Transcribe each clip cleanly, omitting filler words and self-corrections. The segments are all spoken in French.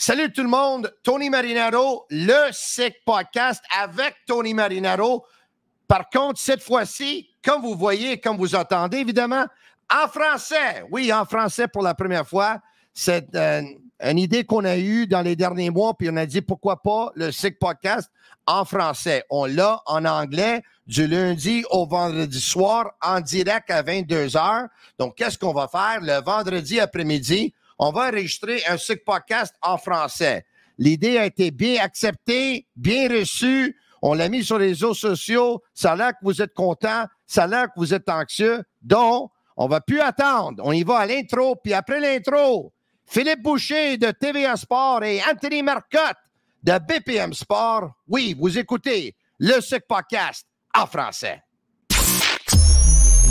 Salut tout le monde, Tony Marinaro, le Sick Podcast avec Tony Marinaro. Par contre, cette fois-ci, comme vous voyez, comme vous entendez, évidemment, en français. Oui, en français pour la première fois. C'est une idée qu'on a eue dans les derniers mois, puis on a dit pourquoi pas le Sick Podcast en français. On l'a en anglais du lundi au vendredi soir en direct à 22h. Donc, qu'est-ce qu'on va faire? Le vendredi après-midi, on va enregistrer un Sick Podcast en français. L'idée a été bien acceptée, bien reçue. On l'a mis sur les réseaux sociaux. Ça a l'air que vous êtes contents. Ça a l'air que vous êtes anxieux. Donc, on ne va plus attendre. On y va à l'intro. Puis après l'intro, Philippe Boucher de TVA Sport et Anthony Marcotte de BPM Sport. Oui, vous écoutez le Sick Podcast en français.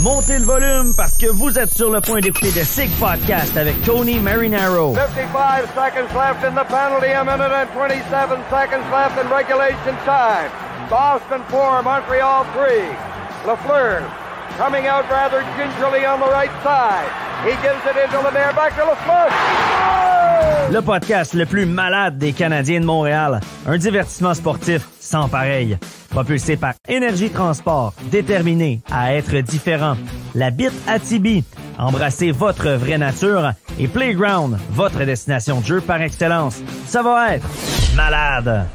Montez le volume parce que vous êtes sur le point d'écouter le Sick Podcast avec Tony Marinaro. 55 seconds left in the penalty, a minute and 27 seconds left in regulation time. Boston 4, Montreal 3. Lafleur coming out rather gingerly on the right side. He gives it into Lemaire, back to Lafleur. Oh! Le podcast le plus malade des Canadiens de Montréal. Un divertissement sportif sans pareil. Propulsé par Énergie Transport, déterminé à être différent. La Bite à Tibi, embrassez votre vraie nature. Et Playground, votre destination de jeu par excellence. Ça va être malade!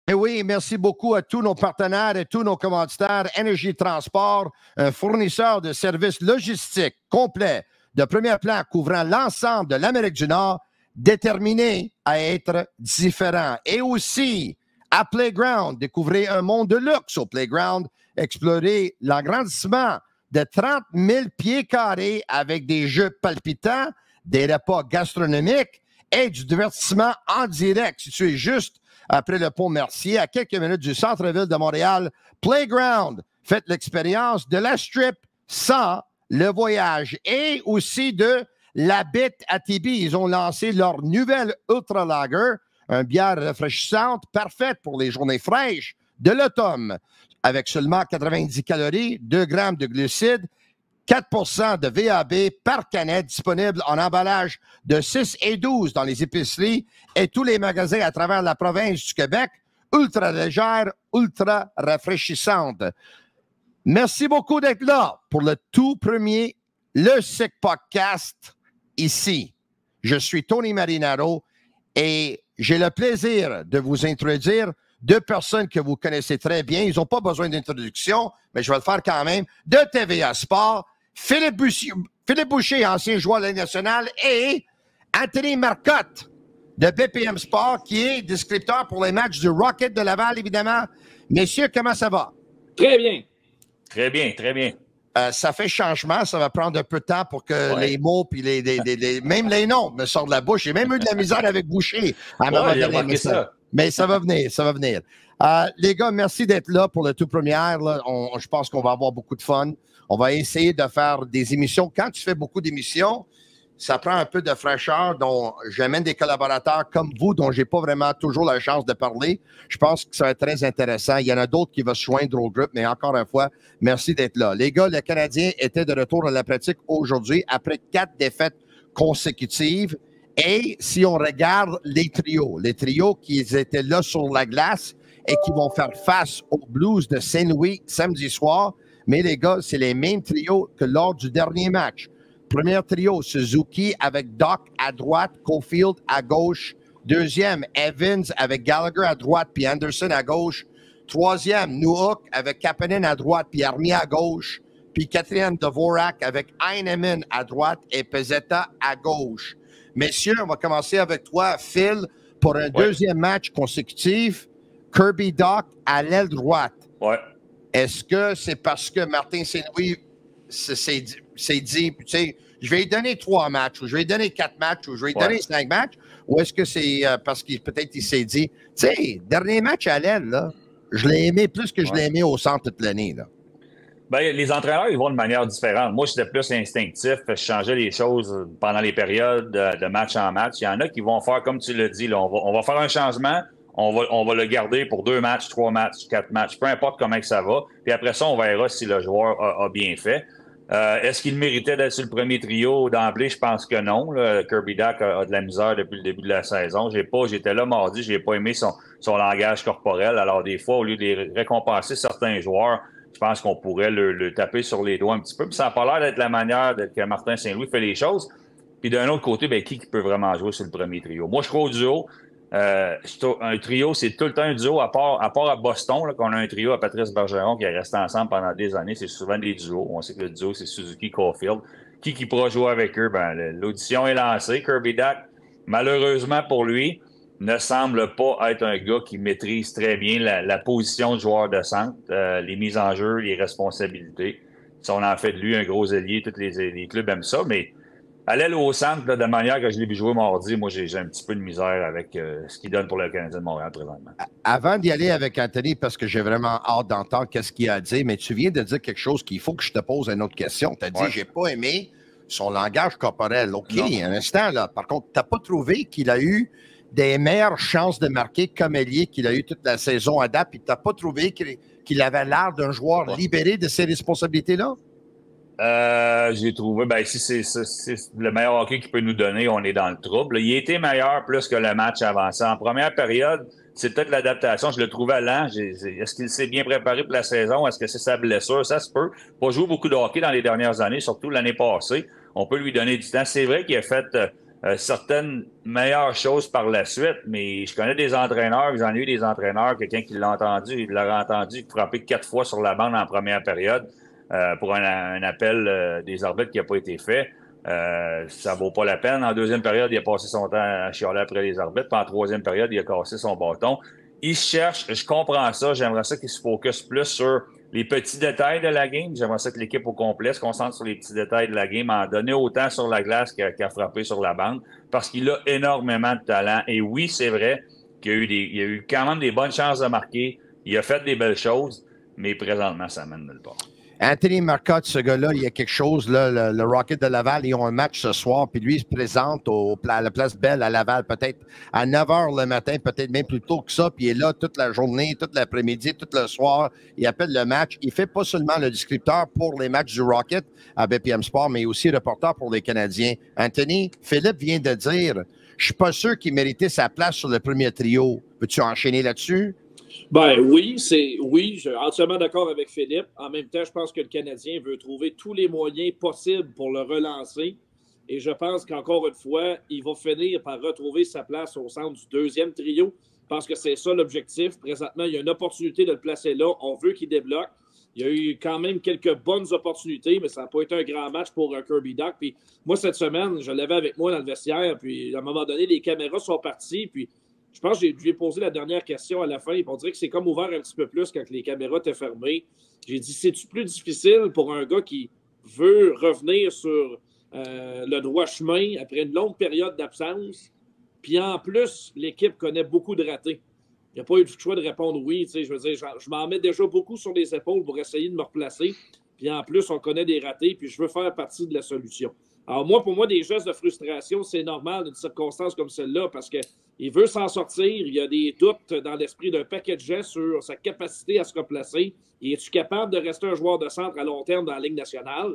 Et oui, merci beaucoup à tous nos partenaires et tous nos commanditaires. Énergie Transport, un fournisseur de services logistiques complets de premier plan couvrant l'ensemble de l'Amérique du Nord, déterminé à être différent. Et aussi, à Playground, découvrez un monde de luxe au Playground, explorez l'agrandissement de 30 000 pieds carrés avec des jeux palpitants, des repas gastronomiques et du divertissement en direct. Situé juste après le pont Mercier, à quelques minutes du centre-ville de Montréal, Playground, faites l'expérience de la strip sans le voyage et aussi de la Bite à Tibi. Ils ont lancé leur nouvelle Ultra Lager, une bière rafraîchissante, parfaite pour les journées fraîches de l'automne, avec seulement 90 calories, 2 grammes de glucides, 4% de VAB par canette, disponible en emballage de 6 et 12 dans les épiceries et tous les magasins à travers la province du Québec. Ultra légère, ultra rafraîchissante. Merci beaucoup d'être là pour le tout premier Le Sick Podcast ici. Je suis Tony Marinaro et j'ai le plaisir de vous introduire deux personnes que vous connaissez très bien. Ils n'ont pas besoin d'introduction, mais je vais le faire quand même. De TVA Sport, Philippe Boucher, ancien joueur de la Ligue nationale, et Anthony Marcotte de BPM Sport, qui est descripteur pour les matchs du Rocket de Laval, évidemment. Messieurs, comment ça va? Très bien. Très bien, très bien. Ça fait changement, ça va prendre un peu de temps pour que les mots, puis même les noms me sortent de la bouche. J'ai même eu de la misère avec Boucher. Mais ça va venir, ça va venir. Les gars, merci d'être là pour le tout premier. Là. Je pense qu'on va avoir beaucoup de fun. On va essayer de faire des émissions. Quand tu fais beaucoup d'émissions, ça prend un peu de fraîcheur. Donc, j'amène des collaborateurs comme vous, dont je n'ai pas vraiment toujours la chance de parler. Je pense que ça va être très intéressant. Il y en a d'autres qui vont se joindre au groupe, mais encore une fois, merci d'être là. Les gars, les Canadiens étaient de retour à la pratique aujourd'hui après 4 défaites consécutives. Et si on regarde les trios qui étaient là sur la glace et qui vont faire face aux Blues de Saint-Louis samedi soir, mais les gars, c'est les mêmes trios que lors du dernier match. Premier trio, Suzuki avec Doc à droite, Caulfield à gauche. Deuxième, Evans avec Gallagher à droite, puis Anderson à gauche. Troisième, Newhook avec Kapanen à droite, puis Armia à gauche. Puis quatrième, Dvorak avec Heinemann à droite et Pezzetta à gauche. Messieurs, on va commencer avec toi, Phil, pour un deuxième match consécutif. Kirby Dach à l'aile droite. Ouais. Est-ce que c'est parce que Martin Saint-Louis s'est dit, tu sais, je vais lui donner 3 matchs, ou je vais lui donner 4 matchs, ou je vais lui donner 5 matchs, ou est-ce que c'est parce qu'il peut-être il s'est dit, tu sais, dernier match à l'aile, là, je l'ai aimé plus que je l'ai aimé au centre toute l'année, là. Ben, les entraîneurs, ils vont de manière différente. Moi, j'étais plus instinctif. Je changeais les choses pendant les périodes de match en match. Il y en a qui vont faire, comme tu l'as dit, là, on va faire un changement. On va le garder pour 2 matchs, 3 matchs, 4 matchs, peu importe comment que ça va. Puis après ça, on verra si le joueur a bien fait. Est-ce qu'il méritait d'être sur le premier trio d'emblée? Je pense que non. Là. Kirby Dach a de la misère depuis le début de la saison. J'étais là mardi, j'ai pas aimé son langage corporel. Alors, des fois, au lieu de récompenser certains joueurs, je pense qu'on pourrait le taper sur les doigts un petit peu. Puis ça n'a pas l'air d'être la manière que Martin Saint-Louis fait les choses. Puis d'un autre côté, ben, qui peut vraiment jouer sur le premier trio? Moi, je crois au duo. Un trio, c'est tout le temps un duo, à part à Boston, là, qu'on a un trio à Patrice Bergeron qui est resté ensemble pendant des années. C'est souvent des duos. On sait que le duo, c'est Suzuki-Caulfield. Qui pourra jouer avec eux? Ben, l'audition est lancée. Kirby Dach, malheureusement pour lui, ne semble pas être un gars qui maîtrise très bien la position de joueur de centre, les mises en jeu, les responsabilités. Si on en fait de lui un gros ailier, tous les clubs aiment ça, mais à l'aile au centre, là, de manière que je l'ai vu jouer mardi, moi, j'ai un petit peu de misère avec ce qu'il donne pour le Canadien de Montréal présentement. Avant d'y aller avec Anthony, parce que j'ai vraiment hâte d'entendre qu'est-ce qu'il a à dire, mais tu viens de dire quelque chose qu'il faut que je te pose une autre question. Tu as dit, j'ai pas aimé son langage corporel. OK, un instant, là. Par contre, tu n'as pas trouvé qu'il a eu des meilleures chances de marquer comme ailier qu'il a eu toute la saison à date, puis tu n'as pas trouvé qu'il avait l'air d'un joueur libéré de ses responsabilités-là? J'ai trouvé, ben, si c'est le meilleur hockey qu'il peut nous donner, on est dans le trouble. Il a été meilleur plus que le match avancé. En première période, c'est peut-être l'adaptation. Je le trouvais lent. Est-ce qu'il s'est bien préparé pour la saison? Est-ce que c'est sa blessure? Ça se peut. Pas joué beaucoup de hockey dans les dernières années, surtout l'année passée. On peut lui donner du temps. C'est vrai qu'il a fait certaines meilleures choses par la suite, mais je connais des entraîneurs, j'en ai eu des entraîneurs, quelqu'un qui l'a entendu, il l'a entendu frapper 4 fois sur la bande en première période. Pour un appel des arbitres qui n'a pas été fait. Ça vaut pas la peine. En deuxième période, il a passé son temps à chialer après les arbitres. Puis en troisième période, il a cassé son bâton. Il cherche, je comprends ça. J'aimerais ça qu'il se focus plus sur les petits détails de la game. J'aimerais ça que l'équipe au complet se concentre sur les petits détails de la game, en donner autant sur la glace qu'à frapper sur la bande, parce qu'il a énormément de talent. Et oui, c'est vrai qu'il y a eu quand même des bonnes chances de marquer. Il a fait des belles choses, mais présentement, ça mène nulle part. Anthony Marcotte, ce gars-là, il y a quelque chose, là, le Rocket de Laval, ils ont un match ce soir, puis lui, il se présente à la Place Belle à Laval, peut-être à 9 h le matin, peut-être même plus tôt que ça, puis il est là toute la journée, toute l'après-midi, tout le soir, il appelle le match. Il fait pas seulement le descripteur pour les matchs du Rocket à BPM Sport, mais aussi reporter pour les Canadiens. Anthony, Philippe vient de dire, je suis pas sûr qu'il méritait sa place sur le premier trio. Veux-tu enchaîner là-dessus? Ben oui, je suis entièrement d'accord avec Philippe. En même temps, je pense que le Canadien veut trouver tous les moyens possibles pour le relancer. Et je pense qu'encore une fois, il va finir par retrouver sa place au centre du deuxième trio. Je pense que c'est ça l'objectif. Présentement, il y a une opportunité de le placer là. On veut qu'il débloque. Il y a eu quand même quelques bonnes opportunités, mais ça n'a pas été un grand match pour Kirby Dach. Puis moi, cette semaine, je l'avais avec moi dans le vestiaire. Puis à un moment donné, les caméras sont parties. Puis je pense que je lui ai posé la dernière question à la fin. On dirait que c'est comme ouvert un petit peu plus quand les caméras étaient fermées. J'ai dit, c'est-tu plus difficile pour un gars qui veut revenir sur le droit chemin après une longue période d'absence? Puis en plus, l'équipe connaît beaucoup de ratés. Il n'y a pas eu le choix de répondre oui. Je veux dire, je m'en mets déjà beaucoup sur les épaules pour essayer de me replacer. Puis en plus, on connaît des ratés, puis je veux faire partie de la solution. Alors pour moi, des gestes de frustration, c'est normal d'une circonstance comme celle-là parce qu'il veut s'en sortir. Il y a des doutes dans l'esprit d'un paquet de gestes sur sa capacité à se replacer. Et es-tu capable de rester un joueur de centre à long terme dans la Ligue nationale?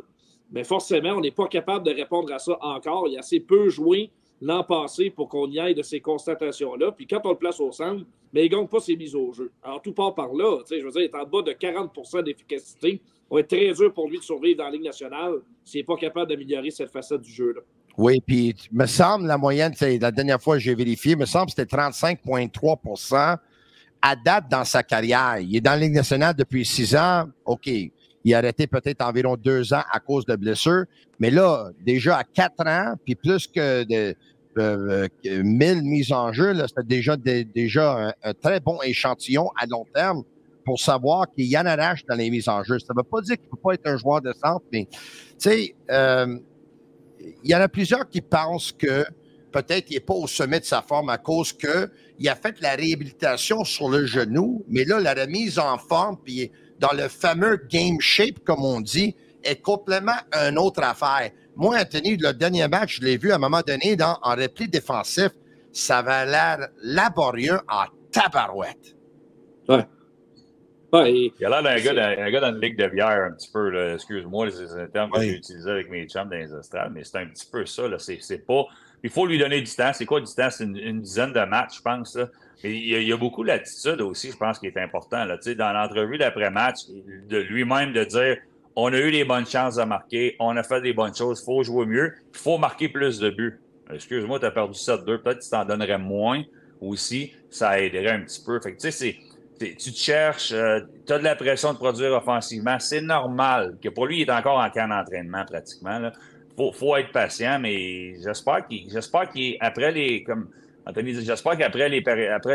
Mais forcément, on n'est pas capable de répondre à ça encore. Il a assez peu joué l'an passé pour qu'on y aille de ces constatations-là. Puis quand on le place au centre, mais il ne gagne pas ses mises au jeu. Alors tout part par là. Je veux dire, il est en bas de 40 % d'efficacité. Ça va être très dur pour lui de survivre dans la Ligue nationale s'il n'est pas capable d'améliorer cette facette du jeu-là. Oui, puis me semble, la moyenne, la dernière fois que j'ai vérifié, me semble que c'était 35,3 % à date dans sa carrière. Il est dans la Ligue nationale depuis 6 ans. OK. Il a arrêté peut-être environ 2 ans à cause de blessures. Mais là, déjà à 4 ans, puis plus que 1000 mises en jeu, c'est déjà un très bon échantillon à long terme pour savoir qu'il y en arrache dans les mises en jeu. Ça ne veut pas dire qu'il ne peut pas être un joueur de centre, mais tu sais, il y en a plusieurs qui pensent que peut-être il n'est pas au sommet de sa forme à cause qu'il a fait la réhabilitation sur le genou, mais là, la remise en forme, puis dans le fameux game shape, comme on dit, est complètement une autre affaire. Moi, Anthony, le dernier match, je l'ai vu à un moment donné en repli défensif, ça avait l'air laborieux en tabarouette. Ouais. Ouais, il a l'air d'un gars dans une ligue de bière, un petit peu. Là. Excuse-moi, c'est un terme que j'ai utilisé avec mes chums dans les estrades, mais c'est un petit peu ça. Là. C'est pas... Il faut lui donner du temps. C'est quoi du temps? C'est une dizaine de matchs, je pense. Là. Mais il y a beaucoup l'attitude aussi, je pense, qui est important. Là. Dans l'entrevue d'après-match, de lui-même de dire on a eu les bonnes chances de marquer, on a fait des bonnes choses, il faut jouer mieux, il faut marquer plus de buts. Excuse-moi, tu as perdu 7-2, peut-être que tu t'en donnerais moins aussi, ça aiderait un petit peu. Fait que, tu sais, tu te cherches, tu as de la pression de produire offensivement, c'est normal que pour lui, il est encore en camp d'entraînement pratiquement. Là. Faut être patient, mais j'espère qu'il après les, comme Anthony dit, j'espère qu'après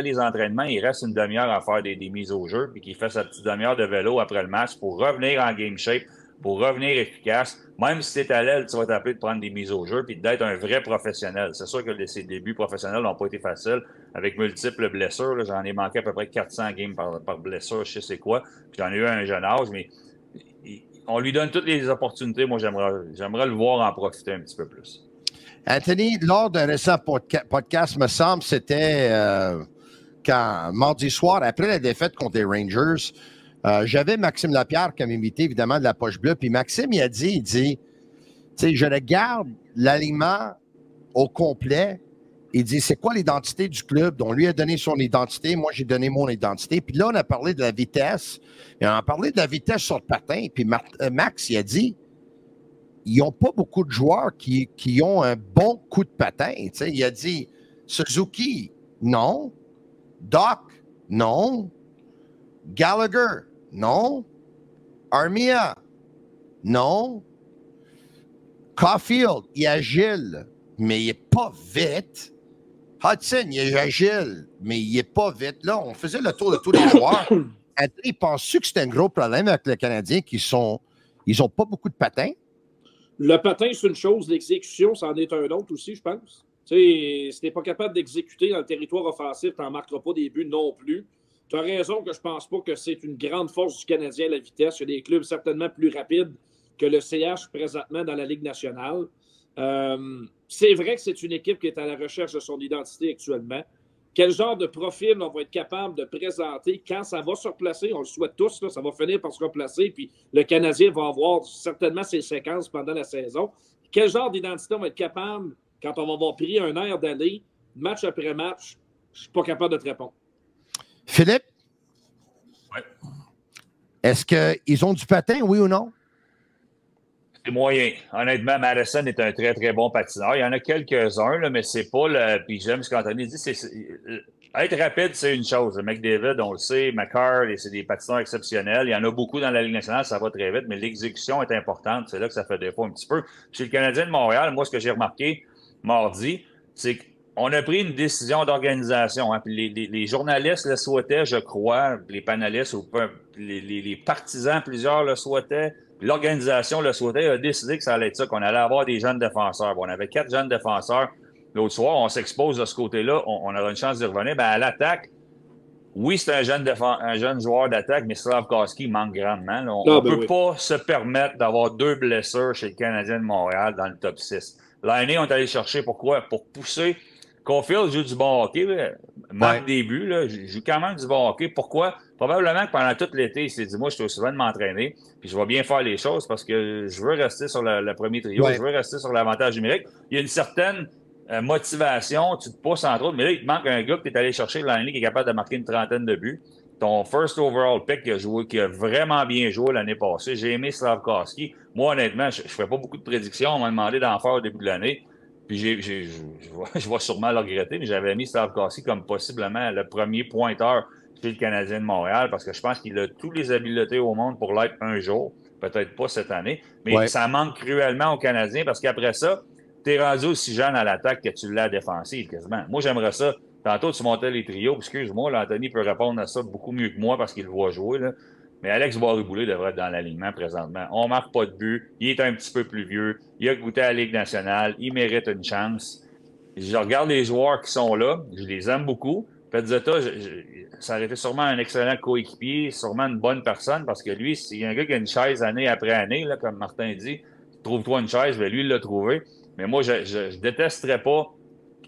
les entraînements, il reste une demi-heure à faire des mises au jeu, puis qu'il fait sa petite demi-heure de vélo après le match pour revenir en game shape, pour revenir efficace. Même si tu es à l'aile, tu vas t'appeler de prendre des mises au jeu puis d'être un vrai professionnel. C'est sûr que ses débuts professionnels n'ont pas été faciles avec multiples blessures. Là, j'en ai manqué à peu près 400 games par blessure, je sais quoi. Puis j'en ai eu à un jeune âge, mais on lui donne toutes les opportunités. Moi, j'aimerais le voir en profiter un petit peu plus. Anthony, lors d'un récent podcast, me semble, c'était quand mardi soir, après la défaite contre les Rangers, j'avais Maxime Lapierre comme invité, évidemment, de la Poche Bleue. Puis Maxime, il dit, tu sais, je regarde l'alignement au complet. Il dit, c'est quoi l'identité du club? Donc, lui a donné son identité, moi, j'ai donné mon identité. Puis là, on a parlé de la vitesse. Et on a parlé de la vitesse sur le patin. Puis Max, il a dit, ils n'ont pas beaucoup de joueurs qui ont un bon coup de patin. Tu sais, il a dit, Suzuki, non. Doc, non. Gallagher, non. Armia, non. Caulfield, il est agile, mais il n'est pas vite. Hudson, il est agile, mais il n'est pas vite. Là, on faisait le tour de tous les joueurs. Anthony, penses-tu que c'est un gros problème avec les Canadiens ils n'ont pas beaucoup de patins? Le patin, c'est une chose. L'exécution, c'en est un autre aussi, je pense. Tu sais, si tu n'es pas capable d'exécuter dans le territoire offensif, tu n'en marqueras pas des buts non plus. Tu as raison que je ne pense pas que c'est une grande force du Canadien, la vitesse. Il y a des clubs certainement plus rapides que le CH présentement dans la Ligue nationale. C'est vrai que c'est une équipe qui est à la recherche de son identité actuellement. Quel genre de profil on va être capable de présenter quand ça va se replacer? On le souhaite tous, là, ça va finir par se replacer, puis le Canadien va avoir certainement ses séquences pendant la saison. Quel genre d'identité on va être capable quand on va avoir pris un air d'aller, match après match? Je ne suis pas capable de te répondre. Philippe? Oui. Est-ce qu'ils ont du patin, oui ou non? C'est moyen. Honnêtement, Madison est un très, très bon patineur. Il y en a quelques-uns, là, mais c'est pas le. Puis j'aime ce qu'Anthony dit. Être rapide, c'est une chose. McDavid, on le sait. McCarr, c'est des patineurs exceptionnels. Il y en a beaucoup dans la Ligue nationale, ça va très vite, mais l'exécution est importante. C'est là que ça fait défaut un petit peu. Chez le Canadien de Montréal, moi, ce que j'ai remarqué mardi, c'est qu'on a pris une décision d'organisation. Hein, puis les journalistes le souhaitaient, je crois, les panélistes ou les partisans, plusieurs le souhaitaient. L'organisation le souhaitait, a décidé que ça allait être ça, qu'on allait avoir des jeunes défenseurs. Bon, on avait 4 jeunes défenseurs. L'autre soir, on s'expose de ce côté-là, on aura une chance d'y revenir. Ben, à l'attaque, oui, c'est un jeune joueur d'attaque, mais Slavkovski manque grandement. Là. On ne peut pas se permettre d'avoir 2 blessures chez le Canadien de Montréal dans le top 6. L'année, on est allé chercher pourquoi? Pour pousser. Caulfield joue du bon hockey, marque des buts, là, joue quand même du bon hockey. Pourquoi? Probablement que pendant tout l'été, il s'est dit, moi, je suis aussi bien de m'entraîner, puis je vais bien faire les choses parce que je veux rester sur le premier trio, je veux rester sur l'avantage numérique. Il y a une certaine motivation, tu te pousses entre autres, mais là, il te manque un gars que tu es allé chercher dans l'année qui est capable de marquer une trentaine de buts. Ton first overall pick qui a vraiment bien joué l'année passée. J'ai aimé Slavkovski. Moi, honnêtement, je ne fais pas beaucoup de prédictions. On m'a demandé d'en faire au début de l'année. Puis je vais sûrement le regretter, mais j'avais mis Slavkovski comme possiblement le premier pointeur chez le Canadien de Montréal parce que je pense qu'il a toutes les habiletés au monde pour l'être un jour. Peut-être pas cette année. Mais ça manque cruellement aux Canadiens parce qu'après ça, tu es rendu aussi jeune à l'attaque que tu l'as à défensive quasiment. Moi, j'aimerais ça. Tantôt, tu montais les trios. Excuse-moi, là, Anthony peut répondre à ça beaucoup mieux que moi parce qu'il le voit jouer. Là. Mais Alex Barré-Boulet devrait être dans l'alignement présentement. On ne marque pas de but. Il est un petit peu plus vieux. Il a goûté à la Ligue nationale. Il mérite une chance. Je regarde les joueurs qui sont là. Je les aime beaucoup. Pezzetta, ça aurait été sûrement un excellent coéquipier, sûrement une bonne personne parce que lui, s'il y a un gars qui a une chaise année après année, là, comme Martin dit, trouve-toi une chaise, bien, lui, il l'a trouvé. Mais moi, je détesterais pas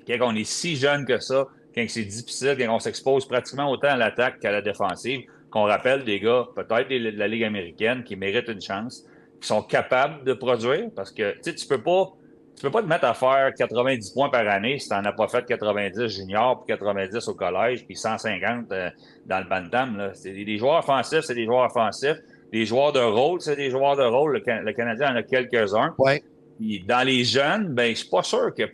quand on est si jeune que ça, quand c'est difficile, quand on s'expose pratiquement autant à l'attaque qu'à la défensive, qu'on rappelle des gars, peut-être de la Ligue américaine, qui méritent une chance, qui sont capables de produire, parce que tu peux pas te mettre à faire 90 points par année si tu n'en as pas fait 90 juniors, puis 90 au collège, puis 150 dans le bantam. Là. C'est des joueurs offensifs, c'est des joueurs offensifs. Des joueurs de rôle, c'est des joueurs de rôle. Le Canadien en a quelques-uns. Ouais. Puis dans les jeunes, ben, je suis pas sûr qu'il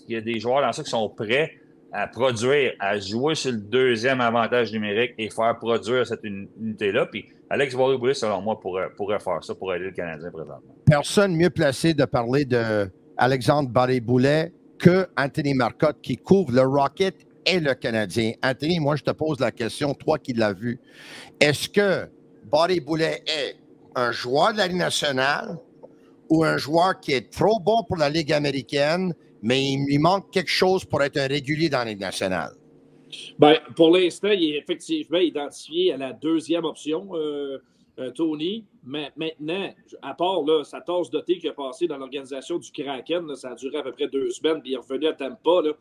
y a des joueurs dans ça qui sont prêts à produire, à jouer sur le deuxième avantage numérique et faire produire cette unité-là. Puis Alex Barré-Boulet, selon moi, pourrait faire ça pour aider le Canadien présentement. Personne mieux placé de parler de Alexandre Barré-Boulet que Anthony Marcotte qui couvre le Rocket et le Canadien. Anthony, moi, je te pose la question, toi qui l'as vu. Est-ce que Barré-Boulet est un joueur de la Ligue nationale ou un joueur qui est trop bon pour la Ligue américaine, mais il lui manque quelque chose pour être un régulier dans la Ligue nationale? Bien, pour l'instant, il est effectivement identifié à la deuxième option, Tony. Mais maintenant, à part là, sa tasse de thé qui a passé dans l'organisation du Kraken, là, ça a duré à peu près 2 semaines, puis il est revenu à Tampa. Là.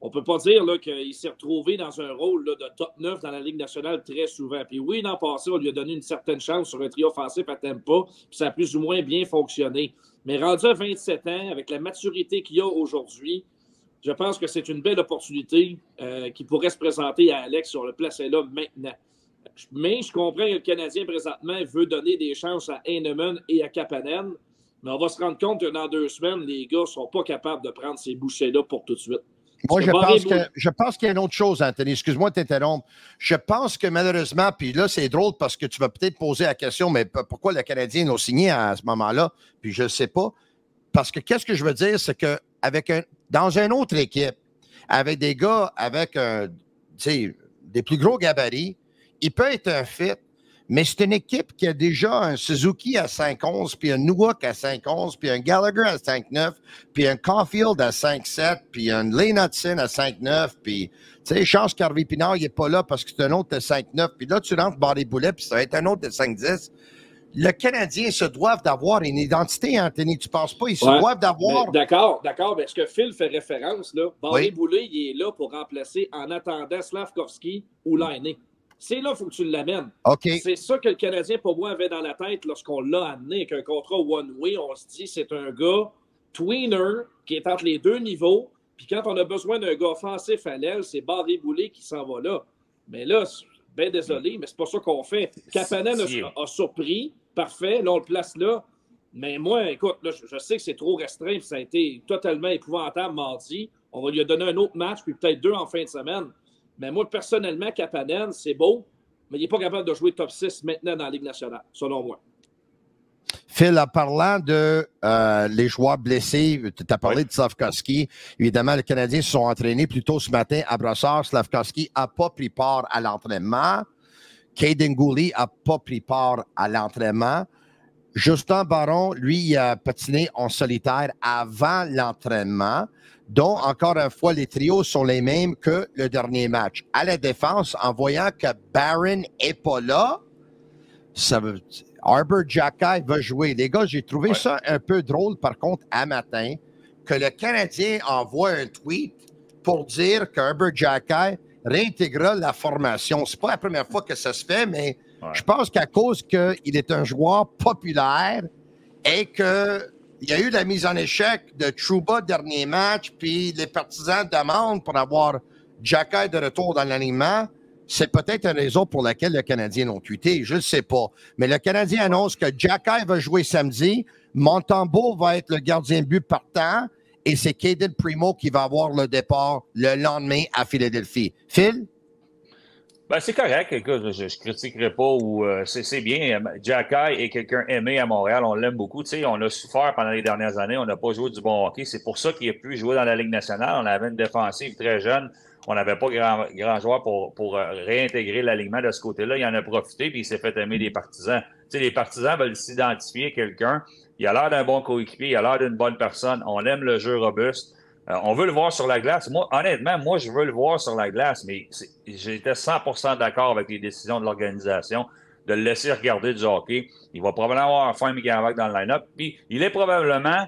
On ne peut pas dire qu'il s'est retrouvé dans un rôle là, de top 9 dans la Ligue nationale très souvent. Puis oui, l'an passé, on lui a donné une certaine chance sur un trio offensif à Tampa, puis ça a plus ou moins bien fonctionné. Mais rendu à 27 ans, avec la maturité qu'il a aujourd'hui, je pense que c'est une belle opportunité qui pourrait se présenter à Alex si on le plaçait là maintenant. Mais je comprends que le Canadien, présentement, veut donner des chances à Heinemann et à Kapanen. Mais on va se rendre compte que dans 2 semaines, les gars ne sont pas capables de prendre ces bouchées-là pour tout de suite. Moi, je pense qu'il y a une autre chose, Anthony. Excuse-moi de t'interrompre. Je pense que malheureusement, puis là, c'est drôle parce que tu vas peut-être poser la question, mais pourquoi le Canadien l'a signé à ce moment-là? Puis je ne sais pas. Parce que qu'est-ce que je veux dire, c'est que dans une autre équipe, avec des gars avec des plus gros gabarits, il peut être un fit, mais c'est une équipe qui a déjà un Suzuki à 5'11", puis un Newhook à 5'11", puis un Gallagher à 5'9", puis un Caulfield à 5'7", puis un Lane Hudson à 5'9", puis tu sais, chance qu'Harvey Pinard, il n'est pas là parce que c'est un autre de 5'9", puis là, tu rentres Barré-Boulet, puis ça va être un autre de 5'10". Le Canadien se doivent d'avoir une identité, Anthony. Tu ne penses pas? Ils se doivent d'avoir... D'accord. Mais ce que Phil fait référence, là, Barré-Boulet, il est là pour remplacer en attendant Slavkovski ou Laine. C'est là qu'il faut que tu l'amènes. Okay. C'est ça que le Canadien, pour moi, avait dans la tête lorsqu'on l'a amené avec un contrat one-way. On se dit c'est un gars tweener qui est entre les deux niveaux. Puis quand on a besoin d'un gars offensif à l'aile, c'est Barré-Boulet qui s'en va là. Mais là, bien désolé, mais c'est pas ça qu'on fait. Kapanen a surpris. Parfait. Là, on le place là. Mais moi, écoute, là, je sais que c'est trop restreint. Puis ça a été totalement épouvantable mardi. On va lui donner un autre match, puis peut-être 2 en fin de semaine. Mais moi, personnellement, Kapanen, c'est beau, mais il n'est pas capable de jouer top 6 maintenant dans la Ligue nationale, selon moi. Phil, en parlant de les joueurs blessés, tu as parlé de Slavkovski. Évidemment, les Canadiens se sont entraînés plus tôt ce matin à Brossard. Slavkovski n'a pas pris part à l'entraînement. Caden Gooley n'a pas pris part à l'entraînement. Justin Barron, lui, il a patiné en solitaire avant l'entraînement. Donc, encore une fois, les trios sont les mêmes que le dernier match. À la défense, en voyant que Barron n'est pas là, Arber Xhekaj va jouer. Les gars, j'ai trouvé ça un peu drôle, par contre, à matin, que le Canadien envoie un tweet pour dire qu'Arber Xhekaj réintégrera la formation. C'est pas la première fois que ça se fait, mais je pense qu'à cause qu'il est un joueur populaire et que il y a eu la mise en échec de Trouba dernier match, puis les partisans demandent pour avoir Xhekaj de retour dans l'alignement. C'est peut-être une raison pour laquelle le Canadien l'ont tweeté, je ne sais pas. Mais le Canadien annonce que Xhekaj va jouer samedi, Montembeault va être le gardien de but partant, et c'est Caden Primo qui va avoir le départ le lendemain à Philadelphie. Phil? Ben, c'est correct. Écoute, je ne critiquerai pas ou c'est bien. Xhekaj est quelqu'un aimé à Montréal. On l'aime beaucoup. Tu sais, on a souffert pendant les dernières années. On n'a pas joué du bon hockey. C'est pour ça qu'il a pu jouer dans la Ligue nationale. On avait une défensive très jeune. On n'avait pas grand joueur pour réintégrer l'alignement de ce côté-là. Il en a profité puis il s'est fait aimer des partisans. Tu sais, les partisans veulent s'identifier quelqu'un. Il a l'air d'un bon coéquipier. Il a l'air d'une bonne personne. On aime le jeu robuste. On veut le voir sur la glace. Moi, honnêtement, je veux le voir sur la glace, mais j'étais 100% d'accord avec les décisions de l'organisation de le laisser regarder du hockey. Il va probablement avoir un fin McGavock dans le line-up. Puis, il est probablement,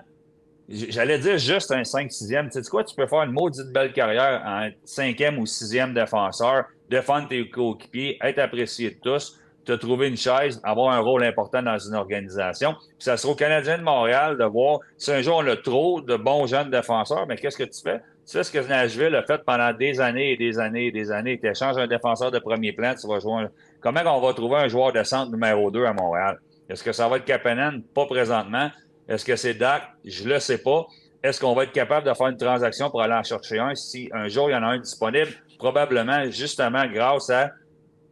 j'allais dire juste un 5-6e. Tu sais quoi, tu peux faire une maudite belle carrière en 5e ou 6e défenseur, défendre tes coéquipiers, être apprécié de tous, te trouver une chaise, avoir un rôle important dans une organisation. Puis ça sera au Canadien de Montréal de voir si un jour on a trop de bons jeunes défenseurs, mais qu'est-ce que tu fais? Tu fais ce que Nashville a fait pendant des années et des années et des années. Tu échanges un défenseur de premier plan, tu vas jouer. Comment on va trouver un joueur de centre numéro 2 à Montréal? Est-ce que ça va être Kapanen? Pas présentement. Est-ce que c'est Dak? Je le sais pas. Est-ce qu'on va être capable de faire une transaction pour aller en chercher un? Si un jour il y en a un disponible, probablement justement grâce à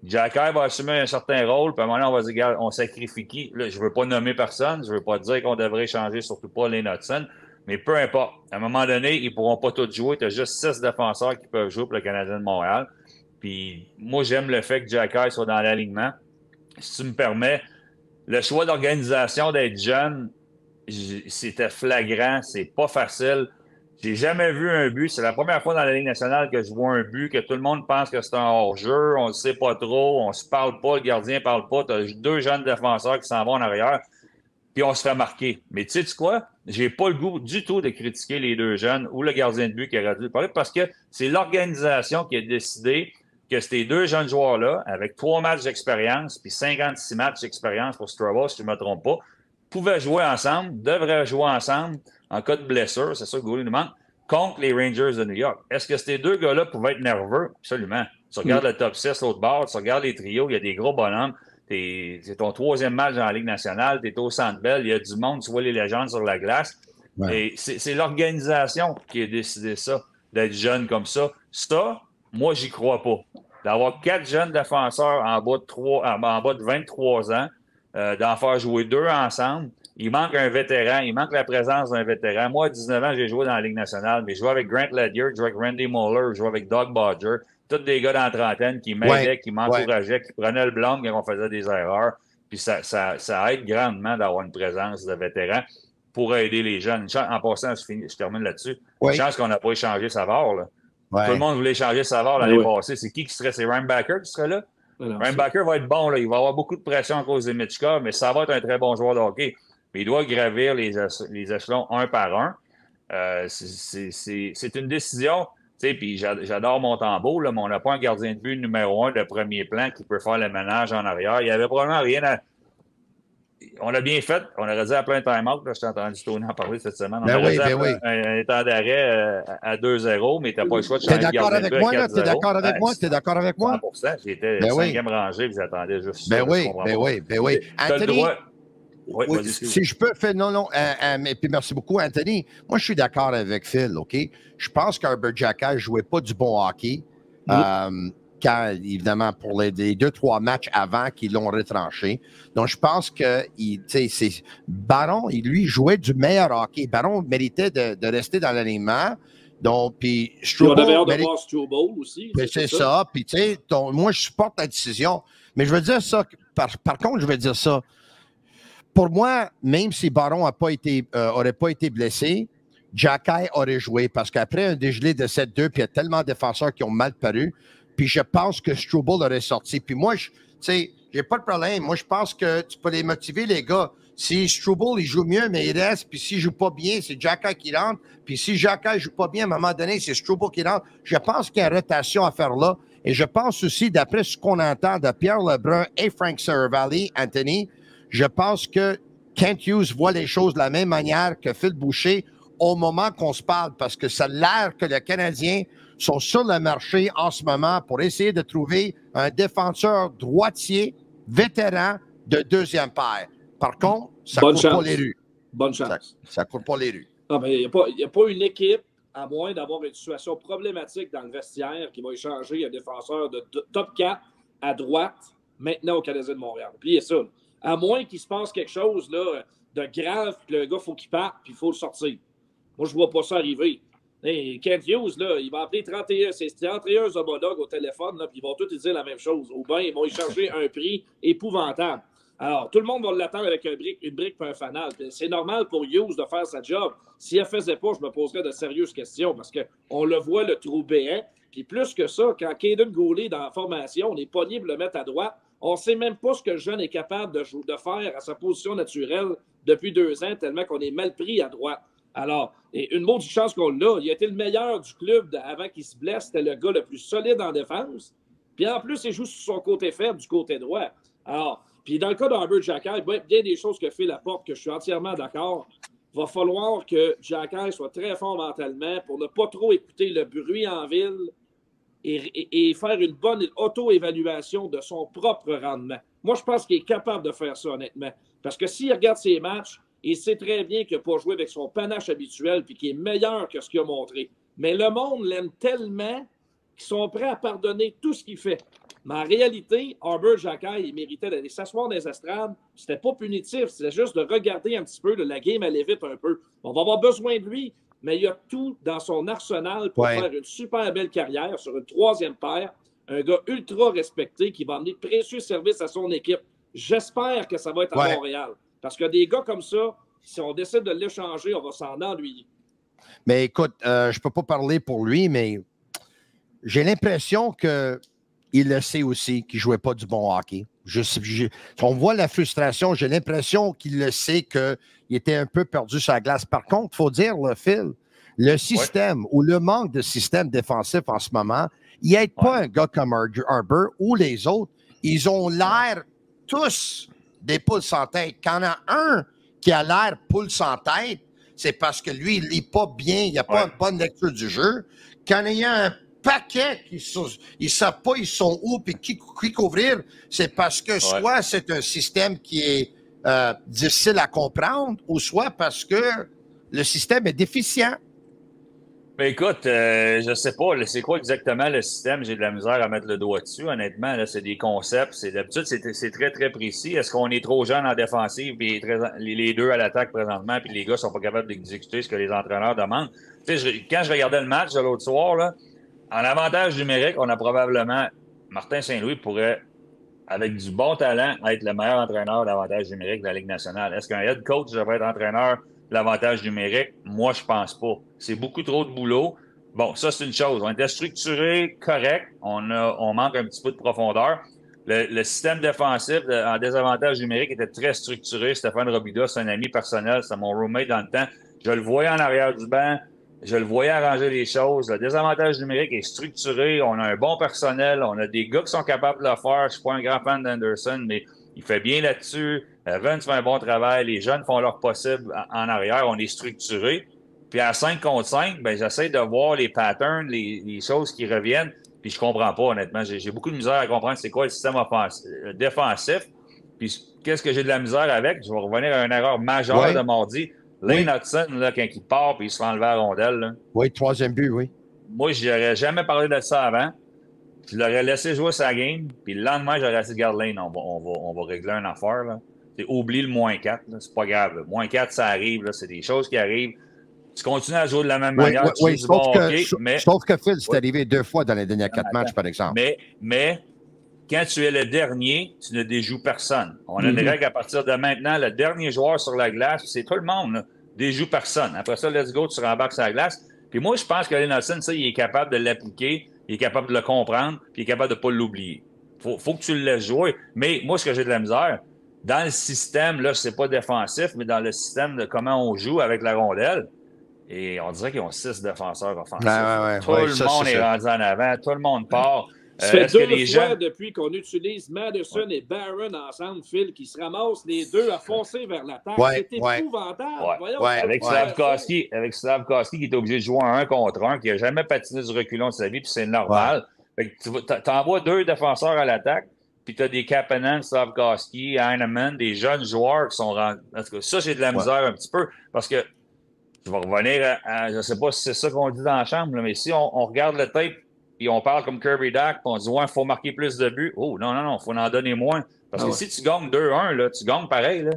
Jacky va assumer un certain rôle, puis à un moment donné, on va dire, regarde, on sacrifie qui? Là, je ne veux pas nommer personne, je ne veux pas dire qu'on devrait changer, surtout pas les Hudson, mais peu importe. À un moment donné, ils ne pourront pas tous jouer. Tu as juste 6 défenseurs qui peuvent jouer pour le Canadien de Montréal. Puis moi, j'aime le fait que Jacky soit dans l'alignement. Si tu me permets, le choix d'organisation d'être jeune, c'était flagrant, c'est pas facile. J'ai jamais vu un but. C'est la première fois dans la Ligue nationale que je vois un but, que tout le monde pense que c'est un hors-jeu, on ne sait pas trop, on se parle pas, le gardien parle pas. Tu as 2 jeunes défenseurs qui s'en vont en arrière, puis on se fait marquer. Mais tu sais quoi? J'ai pas le goût du tout de critiquer les 2 jeunes ou le gardien de but qui aurait dû parler parce que c'est l'organisation qui a décidé que ces 2 jeunes joueurs-là, avec 3 matchs d'expérience, puis 56 matchs d'expérience pour Strabo, si je ne me trompe pas, pouvaient jouer ensemble, devraient jouer ensemble en cas de blessure, c'est ça que Goulet nous manque, contre les Rangers de New York. Est-ce que ces 2 gars-là pouvaient être nerveux? Absolument. Tu regardes le top 6, l'autre bord, tu regardes les trios, il y a des gros bonhommes. C'est ton 3e match dans la Ligue nationale, tu es au Centre Bell, il y a du monde, tu vois les légendes sur la glace. Ouais. Et c'est l'organisation qui a décidé ça, d'être jeune comme ça. Ça, moi, j'y crois pas. D'avoir 4 jeunes défenseurs en bas de 23 ans, d'en faire jouer 2 ensemble. Il manque un vétéran, il manque la présence d'un vétéran. Moi, à 19 ans, j'ai joué dans la Ligue nationale, mais je jouais avec Grant Ledger, je jouais avec Randy Muller, je jouais avec Doug Bodger, tous des gars dans la trentaine qui m'aidaient, qui m'encourageaient, qui prenaient le blanc quand on faisait des erreurs. Puis ça aide grandement d'avoir une présence de vétérans pour aider les jeunes. En passant, je termine là-dessus. Une chance qu'on n'a pas échangé Savard, là. Tout le monde voulait échanger Savard l'année passée. C'est qui serait? C'est Reinbacker qui serait là? Reinbacker va être bon, là. Il va avoir beaucoup de pression à cause des Mitchka, mais ça va être un très bon joueur de hockey. Mais il doit gravir les échelons un par un. C'est une décision. Puis j'adore Montembeault, là, mais on n'a pas un gardien de but numéro 1 de premier plan qui peut faire le ménage en arrière. Il n'y avait probablement rien à... On l'a bien fait. On aurait dit à plein time-out. Je t'ai entendu Tony en parler cette semaine. On aurait dit un temps d'arrêt à 2-0, mais tu n'as pas le choix de changer de gardien de but à 4-0. T'es d'accord avec moi? T'es d'accord avec moi? 100%. J'étais 5e rangée et j'attendais juste ça. Ben oui. Tu as le droit... Oui, si je peux faire... Non, mais puis merci beaucoup, Anthony. Moi, je suis d'accord avec Phil, OK? Je pense qu'Arbor Xhekaj ne jouait pas du bon hockey. Quand, évidemment, pour les 2-3 matchs avant qu'ils l'ont retranché. Donc, je pense que Baron, lui, jouait du meilleur hockey. Baron méritait de rester dans l'alignement. Donc, puis on avait hâte de voir Strobel aussi. C'est ça. Puis, tu sais, moi, je supporte la décision. Mais je veux dire ça, par contre, je veux dire ça. Pour moi, même si Baron n'aurait pas été blessé, Xhekaj aurait joué parce qu'après un dégelé de 7-2, puis il y a tellement de défenseurs qui ont mal paru, puis je pense que Strobel aurait sorti. Puis moi, tu sais, j'ai pas de problème. Moi, je pense que tu peux les motiver, les gars. Si Strobel, il joue mieux, mais il reste, puis s'il joue pas bien, c'est Xhekaj qui rentre. Puis si Xhekaj joue pas bien, à un moment donné, c'est Strobel qui rentre. Je pense qu'il y a une rotation à faire là. Et je pense aussi, d'après ce qu'on entend de Pierre Lebrun et Frank Seravalli, Anthony, je pense que Kent Hughes voit les choses de la même manière que Phil Boucher au moment qu'on se parle, parce que ça a l'air que les Canadiens sont sur le marché en ce moment pour essayer de trouver un défenseur droitier, vétéran de 2e paire. Par contre, ça ne court pas les rues. Bonne chance. Ça ne court pas les rues. Non, mais il n'y a pas une équipe, à moins d'avoir une situation problématique dans le vestiaire, qui va échanger un défenseur de top 4 à droite, maintenant au Canadien de Montréal. Oubliez ça. À moins qu'il se passe quelque chose là, de grave, que le gars, il faut qu'il parte, puis il faut le sortir. Moi, je ne vois pas ça arriver. Hey, Kent Hughes, là, il va appeler 31 homologues au téléphone, là, puis ils vont tous dire la même chose. Ou bien, ils vont échanger un prix épouvantable. Alors, tout le monde va l'attendre avec une brique et un fanal. C'est normal pour Hughes de faire sa job. Si elle ne faisait pas, je me poserais de sérieuses questions parce qu'on le voit, le trou béant. Puis plus que ça, quand Caden Goulet est dans la formation, on est pogné pour le mettre à droite. On ne sait même pas ce que le jeune est capable de faire à sa position naturelle depuis 2 ans, tellement qu'on est mal pris à droite. Alors, et une maudite chance qu'on l'a. Il a été le meilleur du club avant qu'il se blesse. C'était le gars le plus solide en défense. Puis en plus, il joue sur son côté faible, du côté droit. Alors, puis dans le cas d'Arbor Xhekaj, bien des choses que Phil apporte, que je suis entièrement d'accord. Il va falloir que Xhekaj soit très fort mentalement pour ne pas trop écouter le bruit en ville et faire une bonne auto-évaluation de son propre rendement. Moi, je pense qu'il est capable de faire ça, honnêtement. Parce que s'il regarde ses matchs, il sait très bien qu'il n'a pas joué avec son panache habituel et qu'il est meilleur que ce qu'il a montré. Mais le monde l'aime tellement qu'ils sont prêts à pardonner tout ce qu'il fait. Mais en réalité, Arbor Xhekaj, il méritait d'aller s'asseoir dans les estrades. C'était pas punitif, c'était juste de regarder un petit peu. La game allait vite un peu. On va avoir besoin de lui, mais il y a tout dans son arsenal pour faire une super belle carrière sur une troisième paire. Un gars ultra respecté qui va amener de précieux services à son équipe. J'espère que ça va être à Montréal. Parce que des gars comme ça, si on décide de l'échanger, on va s'en ennuyer. Mais écoute, je ne peux pas parler pour lui, mais j'ai l'impression qu'il le sait aussi, qu'il ne jouait pas du bon hockey. On voit la frustration, j'ai l'impression qu'il le sait qu'il était un peu perdu sur la glace. Par contre, il faut dire, Phil, le système ou le manque de système défensif en ce moment, il n'aide pas un gars comme Arbor ou les autres. Ils ont l'air tous des poules sans tête. Quand il y en a un qui a l'air poule sans tête, c'est parce que lui, il ne lit pas bien, il n'a pas une bonne lecture du jeu. Quand il y a un paquet qui ne savent pas ils sont où et qui couvrir, c'est parce que soit c'est un système qui est difficile à comprendre ou soit parce que le système est déficient. Ben écoute, je sais pas, c'est quoi exactement le système? J'ai de la misère à mettre le doigt dessus, honnêtement. Là, c'est des concepts. D'habitude, c'est très, très précis. Est-ce qu'on est trop jeune en défensive et les deux à l'attaque présentement, puis les gars sont pas capables d'exécuter ce que les entraîneurs demandent? Tu sais, quand je regardais le match de l'autre soir, là, en avantage numérique, on a probablement Martin Saint-Louis pourrait, avec du bon talent, être le meilleur entraîneur d'avantage numérique de la Ligue nationale. Est-ce qu'un head coach devrait être entraîneur de l'avantage numérique? Moi, je pense pas. C'est beaucoup trop de boulot. Bon, ça, c'est une chose. On était structuré, correct. On manque un petit peu de profondeur. Le système défensif en désavantage numérique était très structuré. Stéphane Robida, c'est un ami personnel, c'est mon roommate dans le temps. Je le voyais en arrière du banc. Je le voyais arranger les choses. Le désavantage numérique est structuré. On a un bon personnel. On a des gars qui sont capables de le faire. Je suis pas un grand fan d'Anderson, mais il fait bien là-dessus. Vince fait un bon travail. Les jeunes font leur possible en arrière. On est structuré. Puis à 5 contre 5, ben, j'essaie de voir les patterns, les choses qui reviennent. Puis je comprends pas, honnêtement. J'ai beaucoup de misère à comprendre c'est quoi le système défensif. Puis qu'est-ce que j'ai de la misère avec? Je vais revenir à une erreur majeure de mardi. Lane Hudson, là, quand il part puis il se fait enlever à la rondelle. Là. Oui, troisième but, oui. Moi, je n'aurais jamais parlé de ça avant. Je l'aurais laissé jouer sa game. Puis le lendemain, j'aurais dit, garde Lane, on va régler une affaire. Là. Oublie le -4. C'est pas grave. Là. -4, ça arrive. C'est des choses qui arrivent. Tu continues à jouer de la même manière. Oui, sauf que Phil, c'est arrivé 2 fois dans les derniers 4 matchs, par exemple. Mais quand tu es le dernier, tu ne déjoues personne. On a une règle à partir de maintenant. Le dernier joueur sur la glace, c'est tout le monde. Là, déjoue personne. Après ça, let's go, tu rembarques sur la glace. Puis moi, je pense que Lane Hudson, ça, il est capable de l'appliquer, il est capable de le comprendre, puis il est capable de ne pas l'oublier. Faut que tu le laisses jouer. Mais moi, ce que j'ai de la misère, dans le système, là, c'est pas défensif, mais dans le système de comment on joue avec la rondelle, et on dirait qu'ils ont 6 défenseurs offensifs. Tout le monde est rendu en avant, tout le monde part. Ça fait 2 fois depuis qu'on utilise Madison et Barron ensemble, Phil, qui se ramassent les deux à foncer vers l'attaque. C'est épouvantable. Avec Slavkovski qui est obligé de jouer un contre un, qui n'a jamais patiné du reculon de sa vie, puis c'est normal. Tu envoies 2 défenseurs à l'attaque, puis tu as des Kapanen, Slavkovski, Heinemann, des jeunes joueurs qui sont rendus. En tout cas, ça, j'ai de la misère un petit peu, parce que je vais revenir à je ne sais pas si c'est ça qu'on dit dans la chambre, là, mais si on regarde le tape, puis on parle comme Kirby Dach, puis on dit, il faut marquer plus de buts. Oh, non, il faut en donner moins. Parce que si tu gagnes 2-1, là, tu gagnes pareil. Là.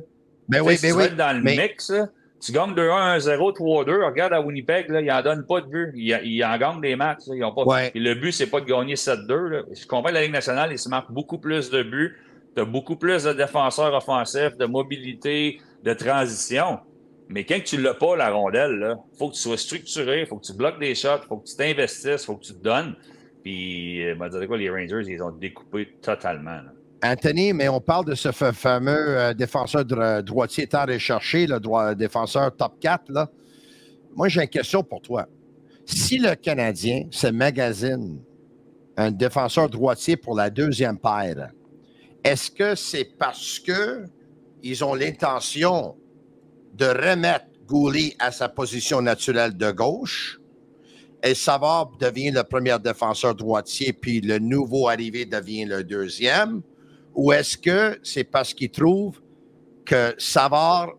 Si tu vas être dans le mix, là, tu gagnes 2-1, 1-0, 3-2. Regarde à Winnipeg, là, ils n'en donnent pas de buts. Ils en gagnent des matchs. Là, ils ont pas... Et le but, c'est pas de gagner 7-2. Là. Je comprends que la Ligue nationale, ils se marquent beaucoup plus de buts. Tu as beaucoup plus de défenseurs offensifs, de mobilité, de transition. Mais quand tu l'as pas, la rondelle, il faut que tu sois structuré, il faut que tu bloques des shots, il faut que tu t'investisses, il faut que tu te donnes. Puis, les Rangers, ils ont découpé totalement. Là. Anthony, mais on parle de ce fameux défenseur droitier tant recherché, le défenseur top 4. Là. moi, j'ai une question pour toi. Si le Canadien se magasine un défenseur droitier pour la deuxième paire, est-ce que c'est parce qu'ils ont l'intention de remettre Goulet à sa position naturelle de gauche et Savard devient le premier défenseur droitier puis le nouveau arrivé devient le deuxième? Ou est-ce que c'est parce qu'ils trouvent que Savard,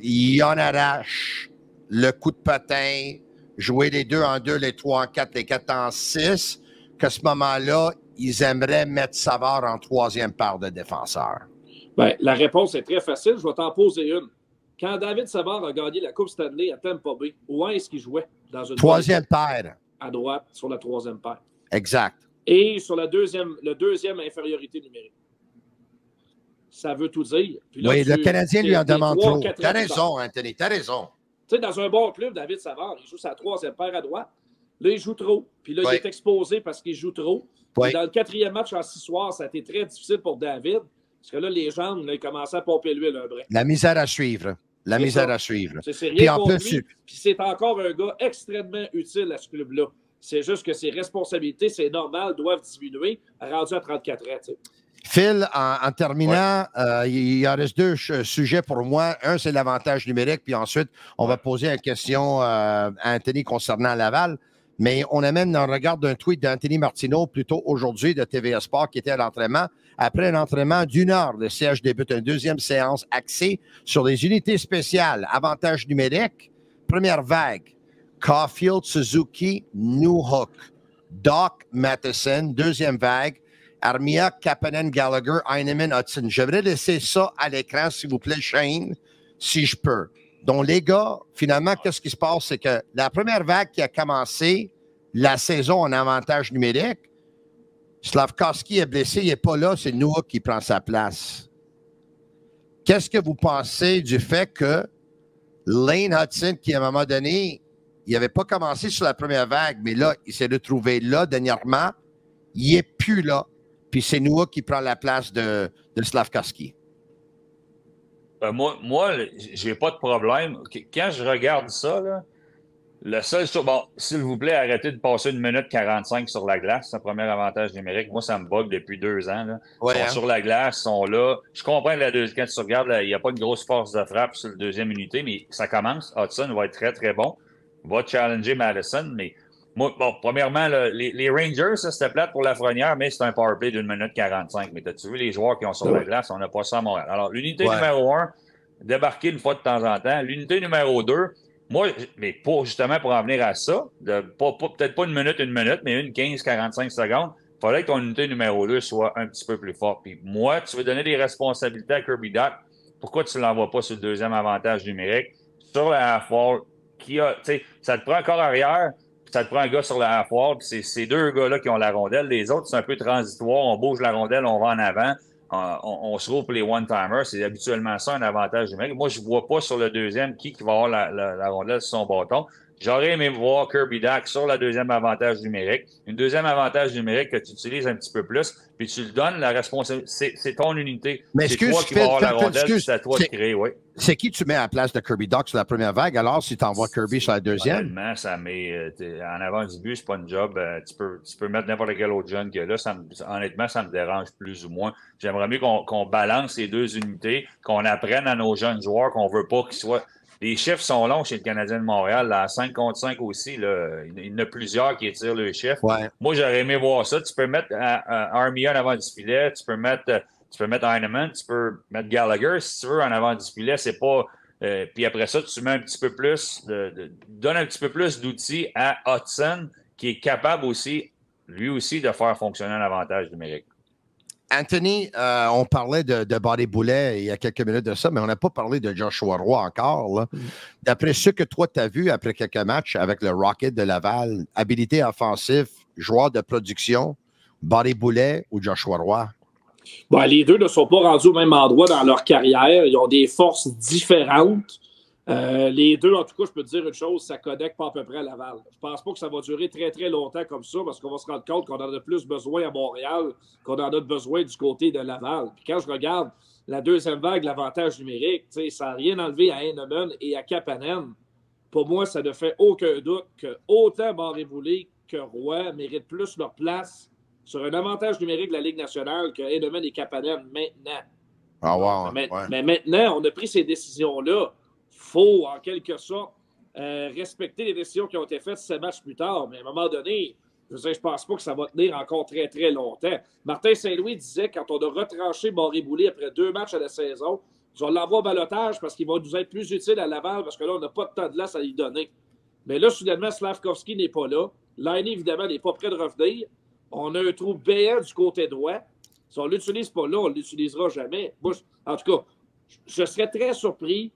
il en arrache le coup de patin, jouer les 2 en 2, les 3 en 4, les 4 en 6, qu'à ce moment-là, ils aimeraient mettre Savard en troisième paire de défenseur? Bien, la réponse est très facile. Je vais t'en poser une. Quand David Savard a gagné la Coupe Stanley à Tampa Bay, où est-ce qu'il jouait? Dans une troisième paire. À droite, sur la troisième paire. Exact. Et sur la deuxième infériorité numérique. Ça veut tout dire. Puis là, oui, le Canadien lui en demande trop. T'as raison, Anthony, t'as raison. Tu sais, dans un bon club, David Savard, il joue sa troisième paire à droite. Là, il joue trop. Puis là, il est exposé parce qu'il joue trop. Oui. Dans le quatrième match en 6 soirs, ça a été très difficile pour David. Parce que là, les jambes, là, ils commençaient à pomper l'huile un brin. La misère à suivre. La misère à suivre. C'est rien contre lui. Puis c'est encore un gars extrêmement utile à ce club-là. C'est juste que ses responsabilités, c'est normal, doivent diminuer, rendu à 34 ans. Tu sais. Phil, en terminant, il en reste 2 sujets pour moi. Un, c'est l'avantage numérique, puis ensuite, on va poser une question à Anthony concernant Laval. Mais on amène un regard d'un tweet d'Anthony Martineau, plutôt aujourd'hui, de TVA Sport, qui était à l'entraînement. Après un entraînement d'1 heure, le CH débute une deuxième séance axée sur les unités spéciales. Avantage numérique, première vague. Caulfield, Suzuki, Newhook. Doc, Matheson, deuxième vague. Armia, Kapanen, Gallagher, Heinemann, Hudson. Je vais laisser ça à l'écran, s'il vous plaît, Shane, si je peux. Donc, les gars, finalement, qu'est-ce qui se passe? C'est que la première vague qui a commencé la saison en avantage numérique, Slavkovski est blessé, il n'est pas là, c'est Noah qui prend sa place. Qu'est-ce que vous pensez du fait que Lane Hudson, qui à un moment donné, il n'avait pas commencé sur la première vague, mais là, il s'est retrouvé là dernièrement, il n'est plus là. Puis c'est Noah qui prend la place de Slavkovski. Moi, j'ai pas de problème. Quand je regarde ça, là, le seul chose... Bon, s'il vous plaît, arrêtez de passer 1 minute 45 sur la glace. C'est un premier avantage numérique. Moi, ça me bug depuis 2 ans. Là. Ouais, ils sont sur la glace, ils sont là. Je comprends que quand tu regardes, il n'y a pas une grosse force de frappe sur la deuxième unité, mais ça commence. Hudson va être très, très bon. Il va challenger Madison, mais... Moi, bon, premièrement, là, les Rangers, ça, c'était plate pour Lafrenière, mais c'est un powerplay d'1 minute 45. Mais t'as-tu vu les joueurs qui ont sur la glace? On n'a pas ça à Montréal. Alors, l'unité numéro 1, débarquer une fois de temps en temps. L'unité numéro 2, moi, mais justement pour en venir à ça, peut-être pas 1 minute, mais une 15-45 secondes, il fallait que ton unité numéro 2 soit un petit peu plus forte. Puis moi, tu veux donner des responsabilités à Kirby Dach, pourquoi tu ne l'envoies pas sur le deuxième avantage numérique? Sur la half-wall, ça te prend encore arrière, ça te prend un gars sur la half-wall, puis c'est ces 2 gars-là qui ont la rondelle. Les autres, c'est un peu transitoire. On bouge la rondelle, on va en avant. On se trouve pour les one-timers. C'est habituellement ça, un avantage numérique. Moi, je ne vois pas sur le deuxième qui va avoir la rondelle sur son bâton. J'aurais aimé voir Kirby Dach sur le deuxième avantage numérique. Une deuxième avantage numérique que tu utilises un petit peu plus, puis tu lui donnes la responsabilité. C'est ton unité. Mais c'est toi qui vas avoir la rondelle, c'est à toi de créer, oui. C'est qui tu mets à la place de Kirby Dach sur la première vague, alors si tu envoies Kirby sur la deuxième? Honnêtement, ça met en avant du but, c'est pas une job. Tu peux mettre n'importe quel autre jeune que là. Honnêtement, ça me dérange plus ou moins. J'aimerais mieux qu'on balance les 2 unités, qu'on apprenne à nos jeunes joueurs qu'on veut pas qu'ils soient... Les chiffres sont longs chez le Canadien de Montréal. Là, à 5 contre 5 aussi, là, il y en a plusieurs qui étirent le chiffre. Ouais. Moi, j'aurais aimé voir ça. Tu peux mettre Armia en avant du filet, tu peux mettre Heinemann, tu peux mettre Gallagher si tu veux en avant du filet. C'est pas. Puis après ça, tu mets un petit peu plus, donne un petit peu plus d'outils à Hudson, qui est capable aussi, lui aussi, de faire fonctionner un avantage numérique. Anthony, on parlait de Body Boulet il y a quelques minutes de ça, mais on n'a pas parlé de Joshua Roy encore. D'après ce que toi, tu as vu après quelques matchs avec le Rocket de Laval, habilité offensive, joueur de production, Body Boulet ou Joshua Roy? Bon, les 2 ne sont pas rendus au même endroit dans leur carrière. Ils ont des forces différentes. Les 2, en tout cas, je peux te dire une chose, ça connecte pas à peu près à Laval. Je pense pas que ça va durer très, très longtemps comme ça parce qu'on va se rendre compte qu'on en a plus besoin à Montréal qu'on en a besoin du côté de Laval. Puis quand je regarde la deuxième vague, l'avantage numérique, ça n'a rien enlevé à Heinemann et à Kapanen pour moi, ça ne fait aucun doute que autant Barré-Boulet que Roy méritent plus leur place sur un avantage numérique de la Ligue nationale que Heinemann et Kapanen maintenant. Ah wow, mais maintenant, on a pris ces décisions-là. Il faut, en quelque sorte, respecter les décisions qui ont été faites 7 matchs plus tard. Mais à un moment donné, je ne pense pas que ça va tenir encore très, très longtemps. Martin Saint-Louis disait, quand on a retranché Barré-Boulet après 2 matchs à la saison, on l'envoie au balotage parce qu'il va nous être plus utile à Laval parce que là, on n'a pas de temps de glace à lui donner. Mais là, soudainement, Slavkovski n'est pas là. L'année, évidemment, n'est pas prêt de revenir. On a un trou béant du côté droit. Si on ne l'utilise pas là, on ne l'utilisera jamais. Moi, en tout cas, je serais très surpris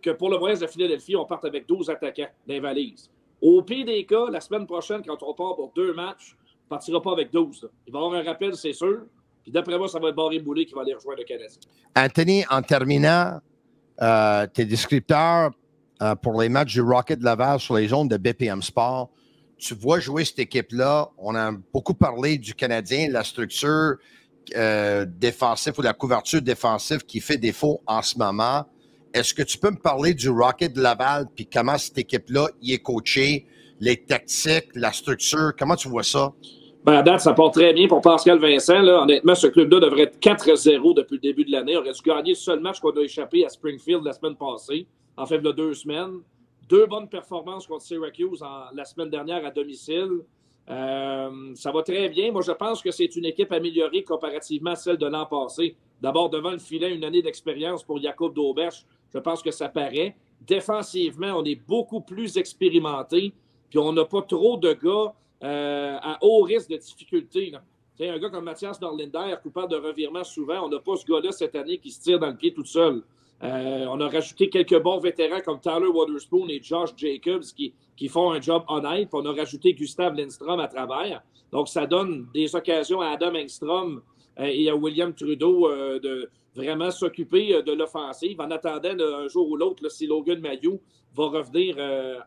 que pour le voyage de Philadelphie, on parte avec 12 attaquants dans les valises. Au pire des cas, la semaine prochaine, quand on part pour 2 matchs, on ne partira pas avec 12. Là. Il va y avoir un rappel, c'est sûr. Puis d'après moi, ça va être Barré-Boulet qui va aller rejoindre le Canadien. Anthony, en terminant, tes descripteurs pour les matchs du Rocket de Laval sur les zones de BPM Sport, tu vois jouer cette équipe-là. On a beaucoup parlé du Canadien, la structure défensive ou la couverture défensive qui fait défaut en ce moment. Est-ce que tu peux me parler du Rocket de Laval puis comment cette équipe-là y est coachée, les tactiques, la structure? Comment tu vois ça? À date, ça part très bien pour Pascal Vincent. Là. Honnêtement, ce club-là devrait être 4-0 depuis le début de l'année. On aurait dû gagner le seul match qu'on a échappé à Springfield la semaine passée, en fait, il y a 2 semaines. 2 bonnes performances contre Syracuse la semaine dernière à domicile. Ça va très bien. Moi, je pense que c'est une équipe améliorée comparativement à celle de l'an passé. D'abord, devant le filet, une année d'expérience pour Jacob Dauberche. Je pense que ça paraît. Défensivement, on est beaucoup plus expérimenté. Puis on n'a pas trop de gars à haut risque de difficulté. Là. Un gars comme Mathias Norlinder, coupable de revirement souvent, on n'a pas ce gars-là cette année qui se tire dans le pied tout seul. On a rajouté quelques bons vétérans comme Tyler Waterspoon et Josh Jacobs qui font un job honnête. Puis on a rajouté Gustav Lindstrom à travers. Donc, ça donne des occasions à Adam Engstrom et à William Trudeau de vraiment s'occuper de l'offensive en attendant un jour ou l'autre si Logan Mailloux va revenir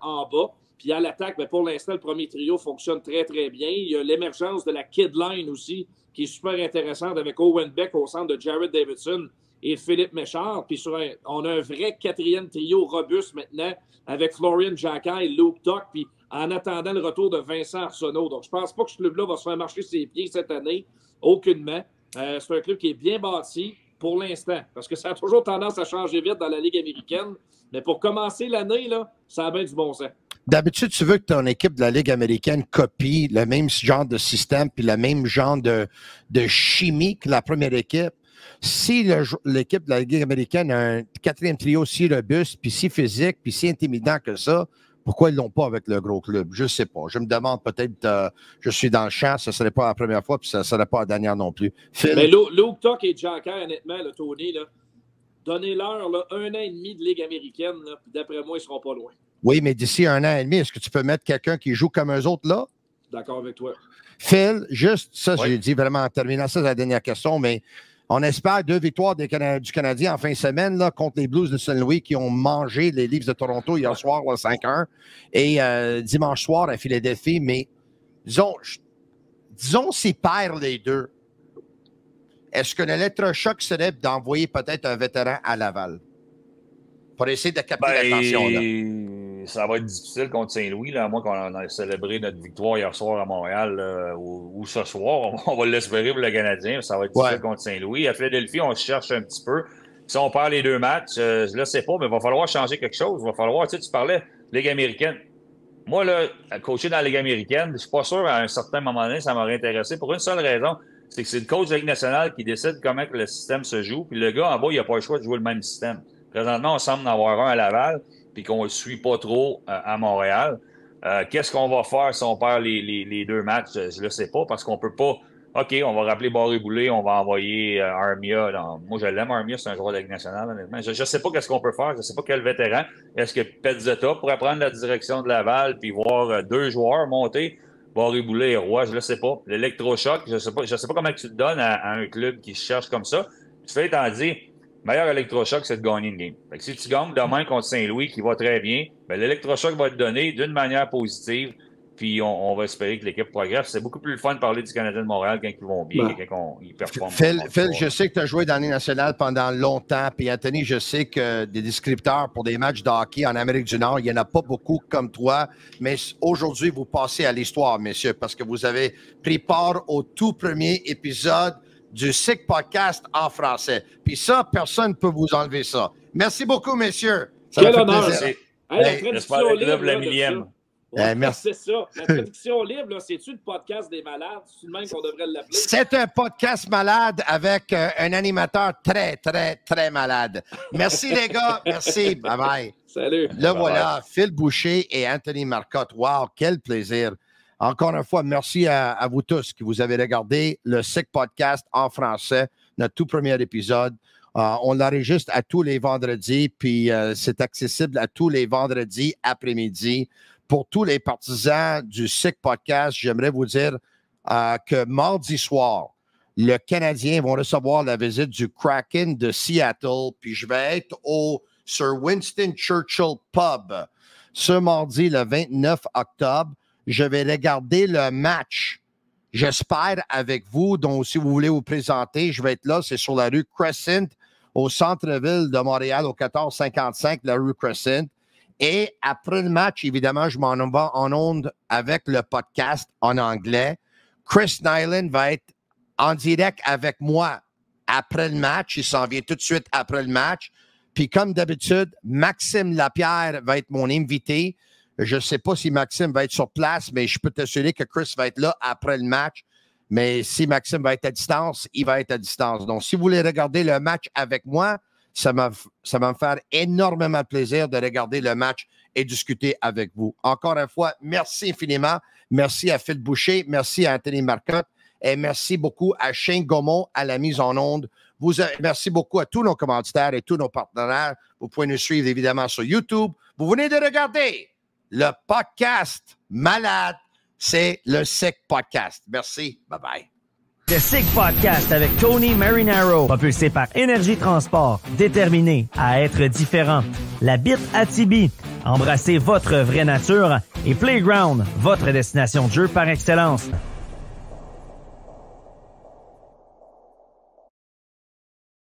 en bas. Puis à l'attaque, bien, pour l'instant, le premier trio fonctionne très, très bien. Il y a l'émergence de la Kid Line aussi, qui est super intéressante avec Owen Beck au centre de Jared Davidson et Philippe Méchard. Puis on a un vrai 4e trio robuste maintenant avec Florian Jacquin et Luke Tuck. Puis en attendant le retour de Vincent Arsenault. Donc, je pense pas que ce club-là va se faire marcher ses pieds cette année, aucunement. C'est un club qui est bien bâti pour l'instant, parce que ça a toujours tendance à changer vite dans la Ligue américaine. Mais pour commencer l'année, là, ça a bien du bon sens. D'habitude, tu veux que ton équipe de la Ligue américaine copie le même genre de système puis le même genre de chimie que la première équipe. Si l'équipe de la Ligue américaine a un 4e trio si robuste, puis si physique, puis si intimidant que ça, pourquoi ils ne l'ont pas avec le gros club? Je ne sais pas. Je me demande peut-être, je suis dans le champ, ce ne serait pas la première fois, puis ce ne serait pas la dernière non plus. Phil? Mais Luke Tuck et Jacquin, honnêtement, là, Tony, là, donnez-leur 1 an et demi de Ligue américaine, là, puis d'après moi, ils ne seront pas loin. Oui, mais d'ici 1 an et demi, est-ce que tu peux mettre quelqu'un qui joue comme eux autres là? D'accord avec toi. Phil, juste ça, oui. J'ai dit vraiment en terminant, ça, c'est la dernière question, mais on espère 2 victoires du Canadien en fin de semaine là, contre les Blues de Saint-Louis qui ont mangé les Leafs de Toronto hier soir, 5-1, et dimanche soir à Philadelphie, mais disons s'ils perdent les deux, est-ce que l'électrochoc serait d'envoyer peut-être un vétéran à Laval pour essayer de capter l'attention là? Ça va être difficile contre Saint-Louis, là, à moins qu'on ait célébré notre victoire hier soir à Montréal ou ce soir. On va l'espérer pour le Canadien. Ça va être difficile contre Saint-Louis. À Philadelphie, on se cherche un petit peu. Si on perd les 2 matchs, je ne sais pas, mais il va falloir changer quelque chose. Il va falloir, tu parlais Ligue américaine. Moi, là, coacher dans la Ligue américaine, je ne suis pas sûr à un certain moment donné, ça m'aurait intéressé pour une seule raison. C'est que c'est le coach de la Ligue nationale qui décide comment que le système se joue. Puis le gars en bas, il n'a pas le choix de jouer le même système. Présentement, on semble en avoir un à Laval, puis qu'on ne le suit pas trop à Montréal. Qu'est-ce qu'on va faire si on perd les 2 matchs? Je ne le sais pas, parce qu'on ne peut pas... OK, on va rappeler Barré-Boulet, on va envoyer Armia. Moi, je l'aime, Armia, c'est un joueur de la Ligue nationale, honnêtement. Je ne sais pas qu'est-ce qu'on peut faire, je ne sais pas quel vétéran. Est-ce que Pezzetta pourrait prendre la direction de Laval puis voir 2 joueurs monter? Barré-Boulet et Roy, je ne le sais pas. L'électrochoc, je ne sais pas comment tu te donnes à un club qui se cherche comme ça. Tu fais étant dit, meilleur électrochoc, c'est de gagner une game. Fait que si tu gagnes demain contre Saint-Louis, qui va très bien, ben l'électrochoc va te donner d'une manière positive. puis on va espérer que l'équipe progresse. C'est beaucoup plus le fun de parler du Canadien de Montréal quand ils vont bien, quand ils performent. Phil, je sais que tu as joué dans l'année nationale pendant longtemps, puis Anthony, je sais que des descripteurs pour des matchs de hockey en Amérique du Nord, il n'y en a pas beaucoup comme toi, mais aujourd'hui, vous passez à l'histoire, messieurs, parce que vous avez pris part au tout premier épisode du Sick Podcast en français. Puis ça, personne ne peut vous enlever ça. Merci beaucoup, messieurs. Ça Quel fait honneur! plaisir. Hey, la traduction libre, la millième. Merci, c'est ça. La traduction libre, là, c'est-tu le podcast des malades? C'est le même qu'on devrait l'appeler? C'est un podcast malade avec un animateur très, très, très malade. Merci, les gars. Merci. Bye-bye. Salut. Le voilà, Phil Boucher et Anthony Marcotte. Wow, quel plaisir. Encore une fois, merci à vous tous qui vous avez regardé le Sick Podcast en français, notre tout premier épisode. On l'enregistre à tous les vendredis, puis c'est accessible à tous les vendredis après-midi. Pour tous les partisans du Sick Podcast, j'aimerais vous dire que mardi soir, le Canadien vont recevoir la visite du Kraken de Seattle, puis je vais être au Sir Winston Churchill Pub ce mardi, le 29 octobre. Je vais regarder le match, j'espère, avec vous. Donc, si vous voulez vous présenter, je vais être là. C'est sur la rue Crescent, au centre-ville de Montréal, au 1455, la rue Crescent. Et après le match, évidemment, je m'en vais en onde avec le podcast en anglais. Chris Nyland va être en direct avec moi après le match. Il s'en vient tout de suite après le match. Puis comme d'habitude, Maxime Lapierre va être mon invité. Je ne sais pas si Maxime va être sur place, mais je peux t'assurer que Chris va être là après le match. Mais si Maxime va être à distance, il va être à distance. Donc, si vous voulez regarder le match avec moi, ça va me faire énormément plaisir de regarder le match et discuter avec vous. Encore une fois, merci infiniment. Merci à Phil Boucher, merci à Anthony Marcotte et merci beaucoup à Shane Gaumont à la mise en onde. Merci beaucoup à tous nos commanditaires et tous nos partenaires. Vous pouvez nous suivre évidemment sur YouTube. Vous venez de regarder le podcast malade, c'est le Sick Podcast. Merci. Bye-bye. Le Sick Podcast avec Tony Marinaro, propulsé par Énergie Transport, déterminé à être différent. La Bite Atibi, embrassez votre vraie nature. Et Playground, votre destination de jeu par excellence.